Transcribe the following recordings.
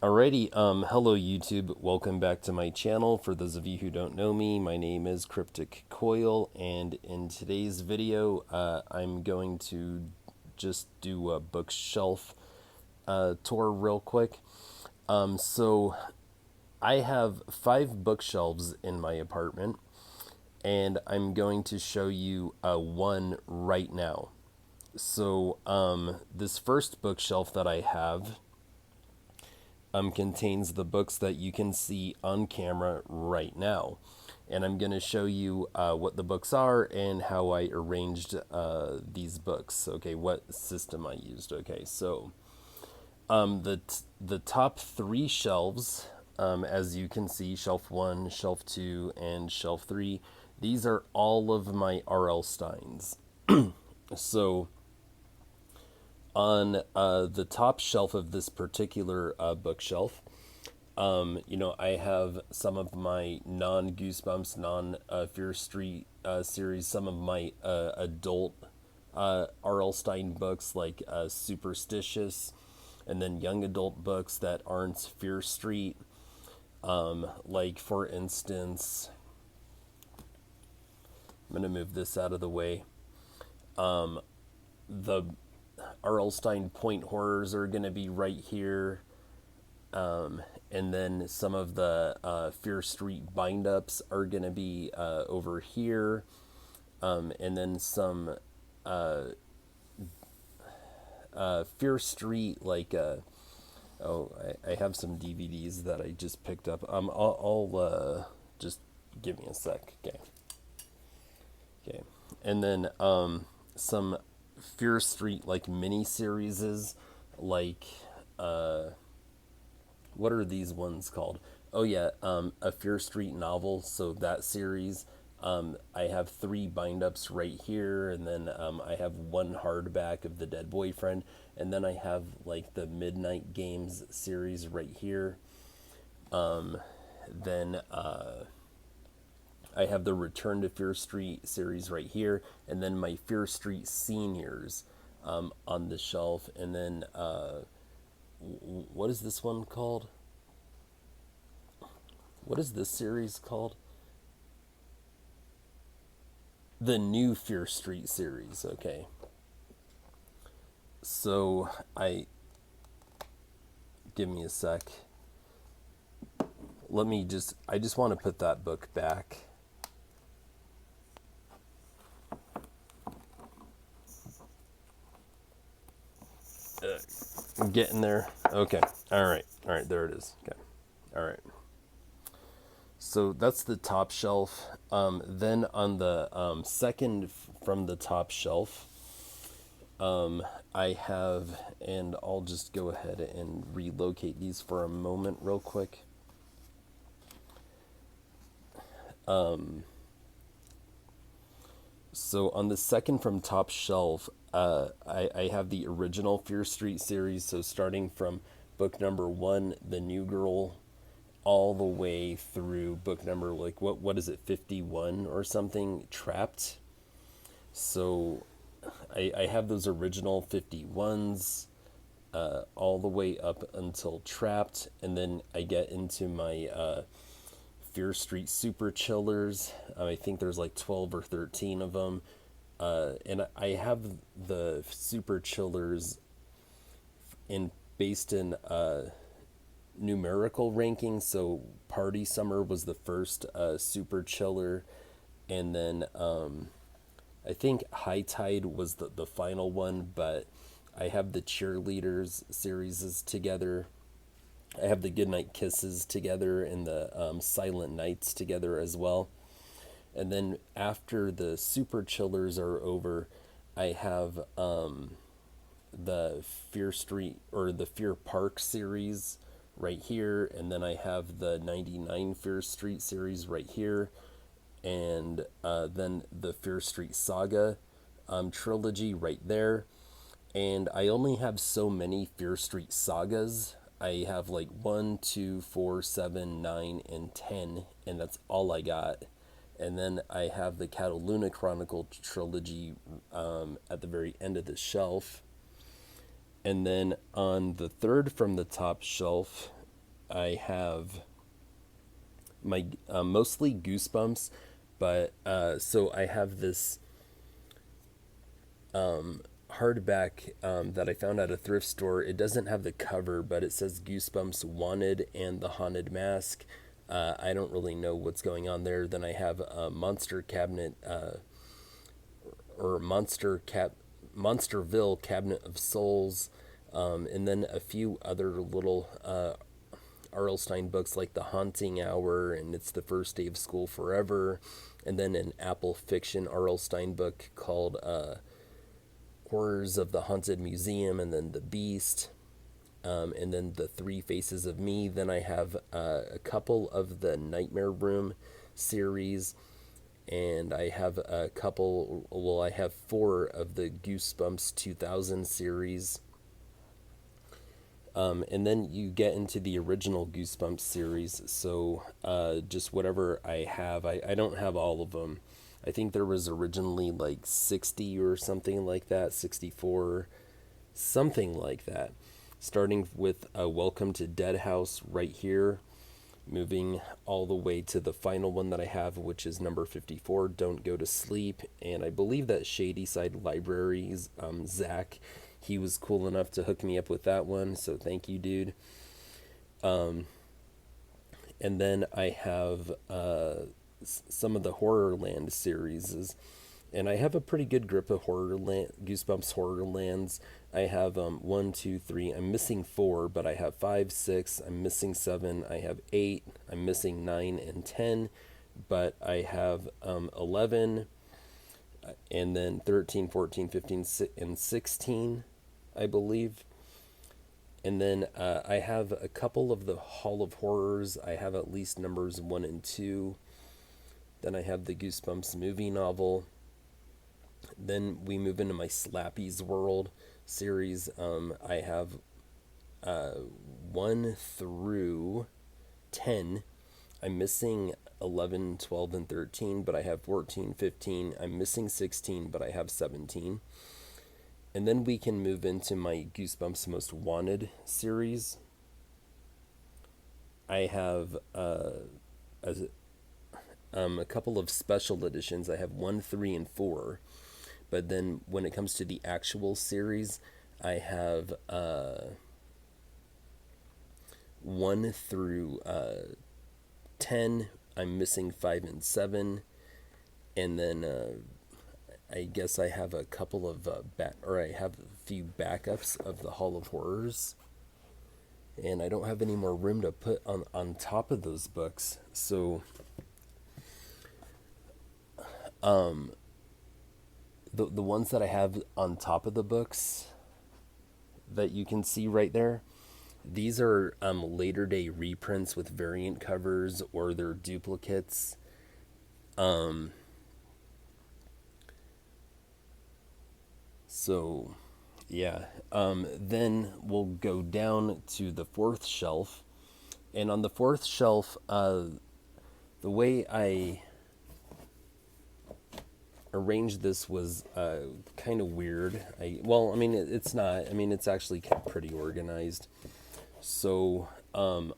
Alrighty, hello YouTube. Welcome back to my channel. For those of you who don't know me, my name is Cryptic Coil, and in today's video, I'm going to just do a bookshelf tour real quick. So I have 5 bookshelves in my apartment, and I'm going to show you one right now. So this first bookshelf that I have contains the books that you can see on camera right now. And I'm going to show you what the books are and how I arranged these books. Okay, what system I used. Okay, so the top 3 shelves, as you can see, shelf 1, shelf 2, and shelf 3, these are all of my R.L. Steins. So on the top shelf of this particular bookshelf, I have some of my non Goosebumps, non Fear Street series, some of my adult R.L. Stein books like Superstitious, and then young adult books that aren't Fear Street. Like, for instance, I'm going to move this out of the way. The R.L. Stein Point Horrors are going to be right here. And then some of the Fear Street bind ups are going to be over here. And then some Fear Street, like, I have some DVDs that I just picked up. I'll just give me a sec. Okay. Okay. And then some Fear Street, like, mini series, like, what are these ones called? Oh yeah, a Fear Street novel. So that series, I have 3 bind-ups right here, and then I have 1 hardback of The Dead Boyfriend, and then I have like the Midnight Games series right here. Then I have the Return to Fear Street series right here, and then my Fear Street Seniors on the shelf, and then what is this one called? What is this series called? The new Fear Street series. Okay. So give me a sec. I just want to put that book back. I'm getting there. Okay. All right. There it is. Okay. All right. So that's the top shelf. Then on the second from the top shelf, I have, and I'll just go ahead and relocate these for a moment real quick. So on the second from top shelf, I have the original Fear Street series. So starting from book number 1, The New Girl, all the way through book number, like, what is it, 51 or something, Trapped. So I have those original 51s all the way up until Trapped, and then I get into my Fear Street Super Chillers. I think there's like 12 or 13 of them. And I have the Super Chillers based in numerical ranking. So Party Summer was the first Super Chiller, and then I think High Tide was the final one, but I have the Cheerleaders series together. I have the Goodnight Kisses together, and the Silent Nights together as well. And then after the Super Chillers are over, I have the Fear Street, or the Fear Park series right here, and then I have the 99 Fear Street series right here, and then the Fear Street Saga trilogy right there. And I only have so many Fear Street Sagas. I have like 1, 2, 4, 7, 9, and 10, and that's all I got. And then I have the Cataluna Chronicle trilogy at the very end of the shelf. And then on the third from the top shelf, I have my mostly Goosebumps, but so I have this hardback that I found at a thrift store. It doesn't have the cover, but it says Goosebumps Wanted and the Haunted Mask. I don't really know what's going on there. Then I have a Monster Cabinet or Monsterville Cabinet of Souls, and then a few other little R.L. Stein books like The Haunting Hour and It's the First Day of School Forever, and then an Apple Fiction R.L. Stein book called Horrors of the Haunted Museum, and then The Beast, and then The Three Faces of Me. Then I have a couple of the Nightmare Room series, and I have I have 4 of the Goosebumps 2000 series. And then you get into the original Goosebumps series, so just whatever I have. I don't have all of them. I think there was originally like 60 or something like that, 64, something like that. Starting with Welcome to Dead House right here, moving all the way to the final one that I have, which is number 54, Don't Go to Sleep. And I believe that Shadyside Libraries, Zach, he was cool enough to hook me up with that one, so thank you, dude. And then I have some of the Horrorland series, and I have a pretty good grip of Goosebumps Horrorlands. I have 1, 2, 3. I'm missing 4, but I have 5, 6. I'm missing 7. I have 8. I'm missing 9 and 10, but I have 11, and then 13, 14, 15, and 16, I believe. And then I have a couple of the Hall of Horrors. I have at least numbers 1 and 2. Then I have the Goosebumps movie novel. Then we move into my Slappy's World series. I have 1 through 10. I'm missing 11, 12, and 13, but I have 14, 15. I'm missing 16, but I have 17. And then we can move into my Goosebumps Most Wanted series. I have a couple of special editions. I have 1, 3, and 4. But then when it comes to the actual series, I have 1 through 10. I'm missing 5 and 7. And then I guess I have a couple of I have a few backups of the Hall of Horrors. And I don't have any more room to put on top of those books. So the ones that I have on top of the books that you can see right there, these are later day reprints with variant covers, or they're duplicates. So yeah, then we'll go down to the 4th shelf, and on the 4th shelf, the way I arranged this was kind of weird. It's not. It's actually pretty organized. So on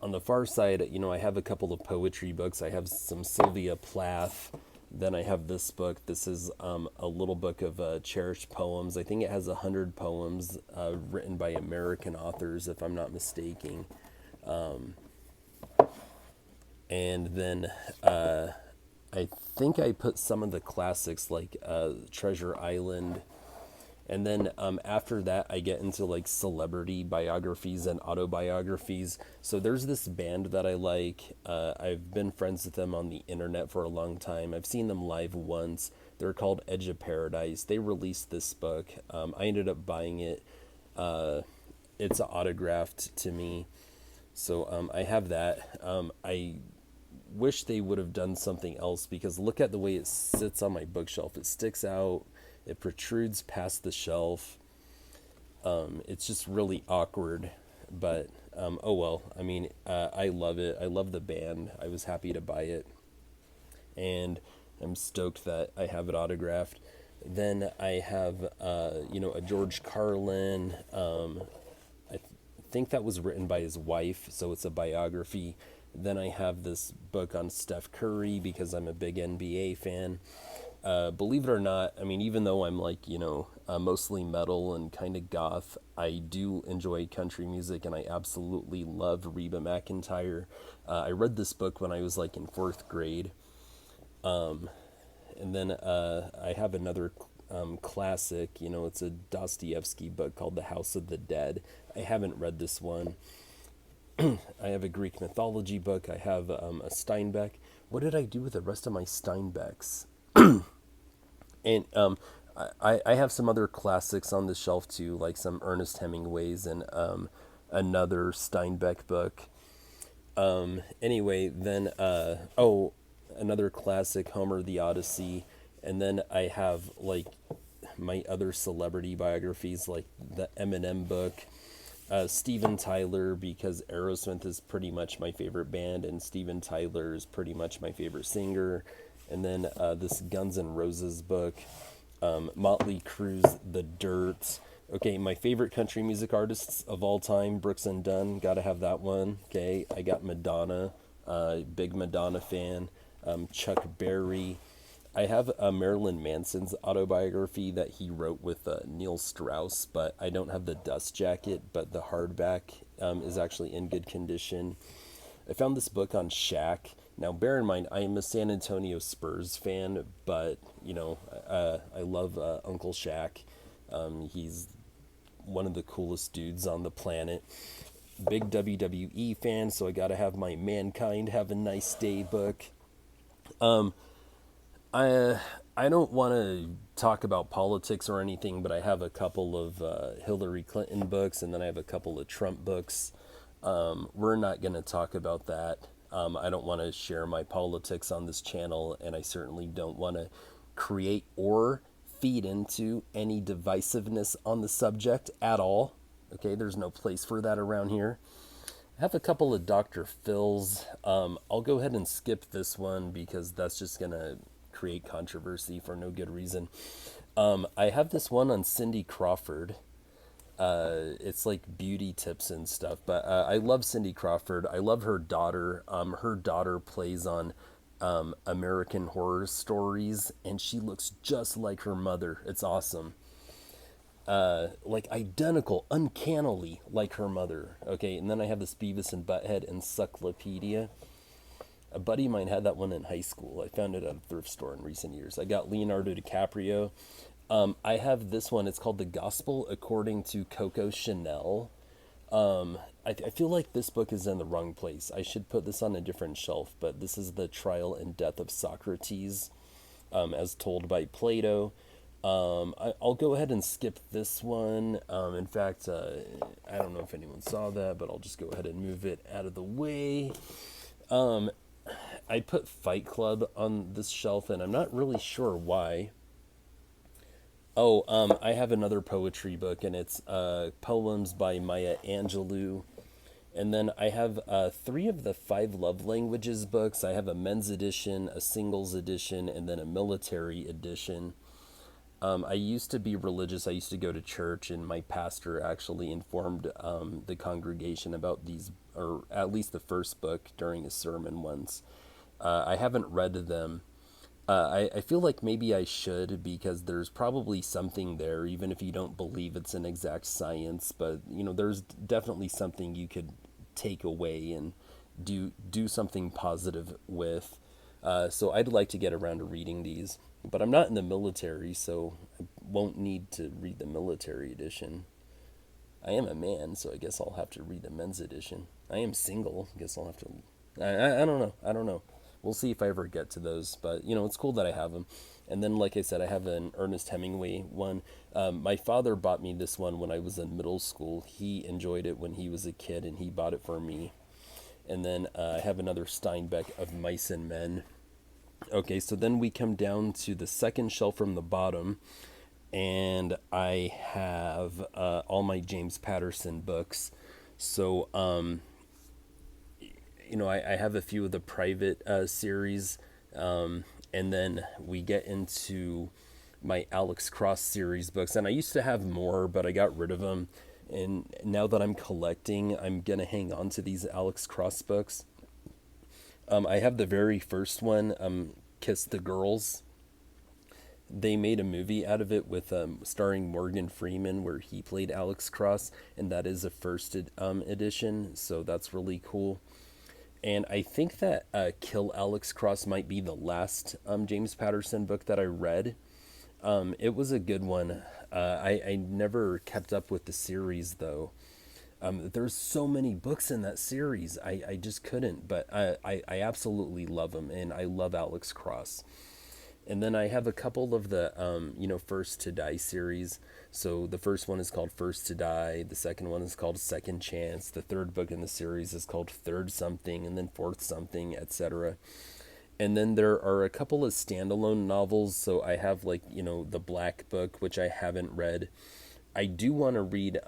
the far side, I have a couple of poetry books. I have some Sylvia Plath. Then I have this book. This is a little book of cherished poems. I think it has 100 poems written by American authors, if I'm not mistaken. And then I think I put some of the classics like Treasure Island. And then after that, I get into like celebrity biographies and autobiographies. So there's this band that I like. I've been friends with them on the internet for a long time. I've seen them live once. They're called Edge of Paradise. They released this book. I ended up buying it. It's autographed to me. So I have that. I wish they would have done something else, because look at the way it sits on my bookshelf. It sticks out. It protrudes past the shelf. It's just really awkward, but oh well. I love it. I love the band. I was happy to buy it, and I'm stoked that I have it autographed. Then I have, a George Carlin. I think that was written by his wife, so it's a biography. Then I have this book on Steph Curry because I'm a big NBA fan. Believe it or not, I mean, even though I'm like, mostly metal and kind of goth, I do enjoy country music and I absolutely love Reba McEntire. I read this book when I was like in fourth grade. And then I have another classic, it's a Dostoevsky book called The House of the Dead. I haven't read this one. I have a Greek mythology book. I have a Steinbeck. What did I do with the rest of my Steinbecks? And I have some other classics on the shelf too, like some Ernest Hemingway's and another Steinbeck book. Anyway, then, another classic, Homer the Odyssey. And then I have like my other celebrity biographies, like the Eminem book, Steven Tyler, because Aerosmith is pretty much my favorite band, and Steven Tyler is pretty much my favorite singer. And then this Guns N' Roses book, Motley Crue's The Dirt. Okay, my favorite country music artists of all time, Brooks and Dunn, gotta have that one. Okay, I got Madonna, big Madonna fan. Chuck Berry. I have Marilyn Manson's autobiography that he wrote with Neil Strauss, but I don't have the dust jacket, but the hardback is actually in good condition. I found this book on Shaq. Now, bear in mind, I am a San Antonio Spurs fan, but, I love Uncle Shaq. He's one of the coolest dudes on the planet. Big WWE fan, so I gotta have my Mankind Have a Nice Day book. I don't want to talk about politics or anything, but I have a couple of Hillary Clinton books, and then I have a couple of Trump books. We're not going to talk about that. I don't want to share my politics on this channel, and I certainly don't want to create or feed into any divisiveness on the subject at all. Okay, there's no place for that around here. I have a couple of Dr. Phil's. I'll go ahead and skip this one because that's just going to create controversy for no good reason. I have this one on Cindy Crawford. It's like beauty tips and stuff, but I love Cindy Crawford. I love her daughter. Her daughter plays on American Horror Stories, and she looks just like her mother. It's awesome. Like identical, uncannily like her mother. Okay, and then I have this Beavis and Butthead Encyclopedia. A buddy of mine had that one in high school. I found it at a thrift store in recent years. I got Leonardo DiCaprio. I have this one. It's called The Gospel According to Coco Chanel. I feel like this book is in the wrong place. I should put this on a different shelf, but this is The Trial and Death of Socrates, as told by Plato. I'll go ahead and skip this one. In fact, I don't know if anyone saw that, but I'll just go ahead and move it out of the way. I put Fight Club on this shelf, and I'm not really sure why. Oh, I have another poetry book, and it's poems by Maya Angelou. And then I have 3 of the 5 love languages books. I have a men's edition, a singles edition, and then a military edition. I used to be religious. I used to go to church, and my pastor actually informed the congregation about these, or at least the first book, during a sermon once. I haven't read them. I feel like maybe I should, because there's probably something there, even if you don't believe it's an exact science. But there's definitely something you could take away and do something positive with. So I'd like to get around to reading these. But I'm not in the military, so I won't need to read the military edition. I am a man, so I guess I'll have to read the men's edition. I am single. I guess I'll have to. I don't know. I don't know. We'll see if I ever get to those. But, it's cool that I have them. And then, like I said, I have an Ernest Hemingway one. My father bought me this one when I was in middle school. He enjoyed it when he was a kid, and he bought it for me. And then I have another Steinbeck of Mice and Men. Okay, so then we come down to the second shelf from the bottom, and I have all my James Patterson books. So, I have a few of the private series, and then we get into my Alex Cross series books, and I used to have more, but I got rid of them. And now that I'm collecting, I'm gonna hang on to these Alex Cross books. I have the very first one, Kiss the Girls. They made a movie out of it with starring Morgan Freeman, where he played Alex Cross, and that is a first edition, so that's really cool. And I think that Kill Alex Cross might be the last James Patterson book that I read. It was a good one. I never kept up with the series though. There's so many books in that series. I just couldn't, but I absolutely love them, and I love Alex Cross. And then I have a couple of the, First to Die series. So the first one is called First to Die. The second one is called Second Chance. The third book in the series is called Third Something, and then Fourth Something, etc. And then there are a couple of standalone novels. So I have the Black Book, which I haven't read. I do want to read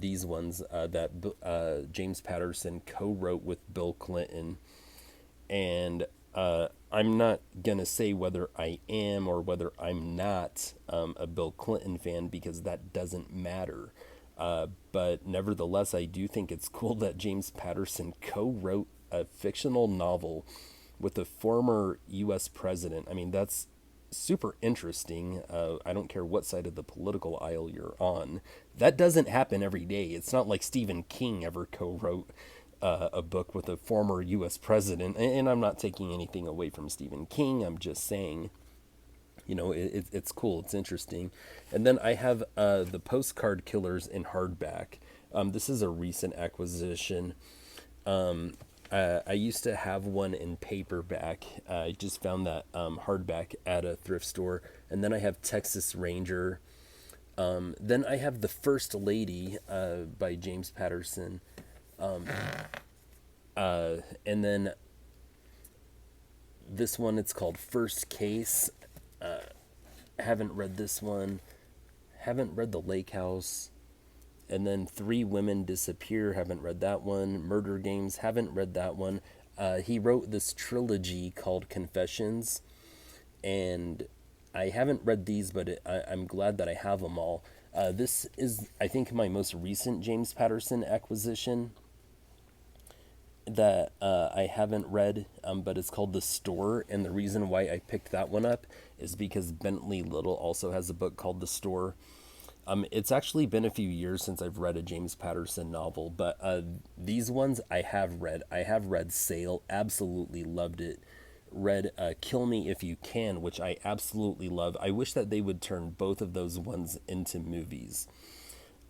these ones that James Patterson co-wrote with Bill Clinton. And I'm not going to say whether I am or whether I'm not a Bill Clinton fan, because that doesn't matter. But nevertheless, I do think it's cool that James Patterson co-wrote a fictional novel with a former U.S. president. I mean, that's super interesting. I don't care what side of the political aisle you're on. That doesn't happen every day. It's not like Stephen King ever co-wrote a book with a former U.S. president. And I'm not taking anything away from Stephen King. I'm just saying, it's cool. It's interesting. And then I have the Postcard Killers in hardback. This is a recent acquisition. I used to have one in paperback. I just found that hardback at a thrift store. And then I have Texas Ranger. Then I have The First Lady by James Patterson. And then this one, it's called First Case. Haven't read this one. Haven't read The Lake House. And then Three Women Disappear. Haven't read that one. Murder Games. Haven't read that one. He wrote this trilogy called Confessions. And I haven't read these, but I'm glad that I have them all. This is, I think, my most recent James Patterson acquisition that I haven't read, but it's called The Store. And the reason why I picked that one up is because Bentley Little also has a book called The Store. It's actually been a few years since I've read a James Patterson novel, but these ones I have read. I have read Sail, absolutely loved it. Read Kill Me If You Can, which I absolutely love. I wish that they would turn both of those ones into movies.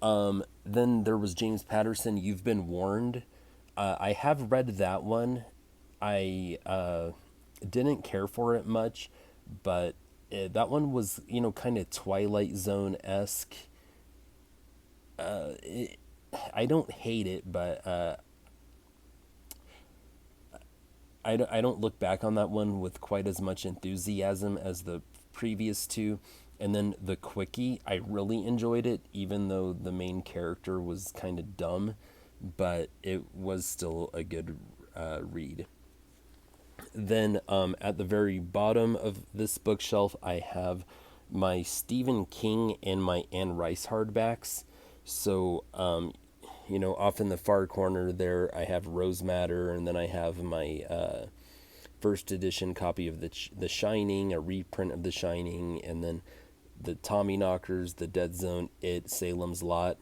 Then there was James Patterson, You've Been Warned. I have read that one. I didn't care for it much, but that one was, kind of Twilight Zone-esque. I don't hate it, but I don't look back on that one with quite as much enthusiasm as the previous two. And then The Quickie, I really enjoyed it, even though the main character was kind of dumb, but it was still a good read. Then at the very bottom of this bookshelf, I have my Stephen King and my Anne Rice hardbacks. So, off in the far corner there, I have Rose Madder, and then I have my first edition copy of The Shining, a reprint of The Shining, and then the Tommyknockers, The Dead Zone, It, Salem's Lot.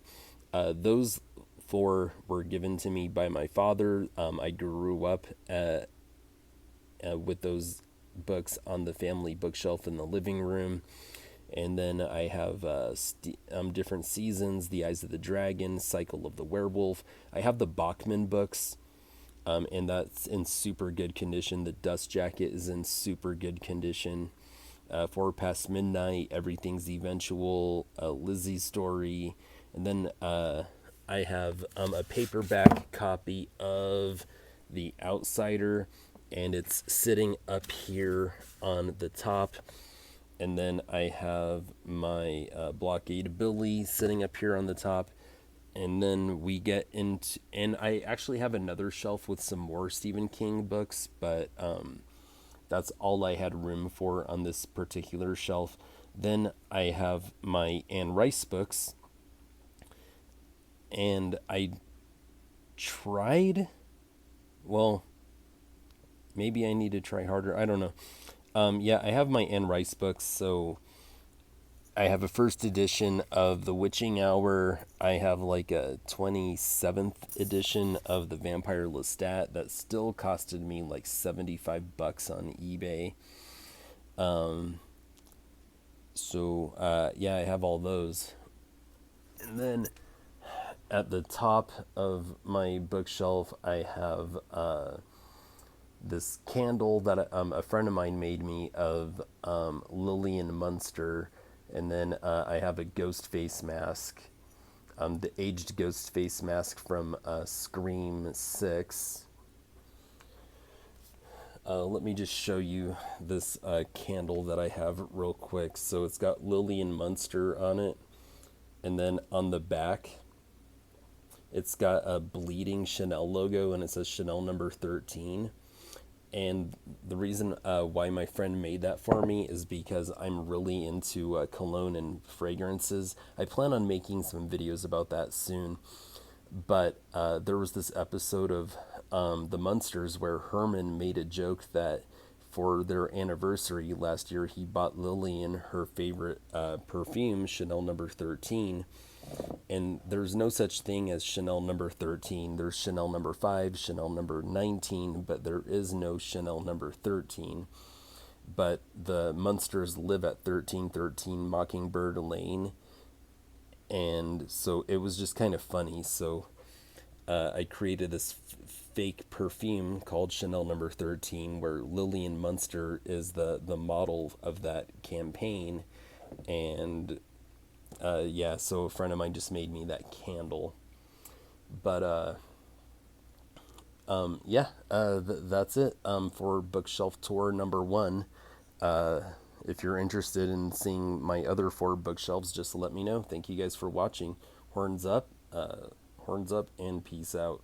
Those four were given to me by my father. I grew up with those books on the family bookshelf in the living room. And then I have different seasons, The Eyes of the Dragon, Cycle of the Werewolf. I have the Bachman books, and that's in super good condition. The Dust Jacket is in super good condition. 4 Past Midnight, Everything's Eventual, Lizzie's Story. And then I have a paperback copy of The Outsider, and it's sitting up here on the top. And then I have my Blockade Billy sitting up here on the top. And then we get into, and I actually have another shelf with some more Stephen King books, but that's all I had room for on this particular shelf. Then I have my Anne Rice books. And I tried, well, maybe I need to try harder. I don't know. Yeah, I have my Anne Rice books, so I have a first edition of The Witching Hour. I have like a 27th edition of The Vampire Lestat that still costed me like $75 on eBay. So yeah, I have all those. And then at the top of my bookshelf, I have this candle that a friend of mine made me of Lillian Munster, and then I have a ghost face mask, the aged ghost face mask from Scream 6. Let me just show you this candle that I have real quick. So it's got Lillian Munster on it, and then on the back, it's got a bleeding Chanel logo, and it says Chanel number 13. And the reason why my friend made that for me is because I'm really into cologne and fragrances. I plan on making some videos about that soon. But there was this episode of The Munsters where Herman made a joke that for their anniversary last year, he bought Lillian her favorite perfume, Chanel number 13. And there's no such thing as Chanel number 13. There's Chanel number 5, Chanel number 19, but there is no Chanel number 13. But the Munsters live at 1313 Mockingbird Lane. And so it was just kind of funny. So I created this fake perfume called Chanel number 13, where Lillian Munster is the model of that campaign. And yeah, so a friend of mine just made me that candle. But yeah, that's it for bookshelf tour number one. If you're interested in seeing my other four bookshelves, just let me know. Thank you guys for watching. Horns up, and peace out.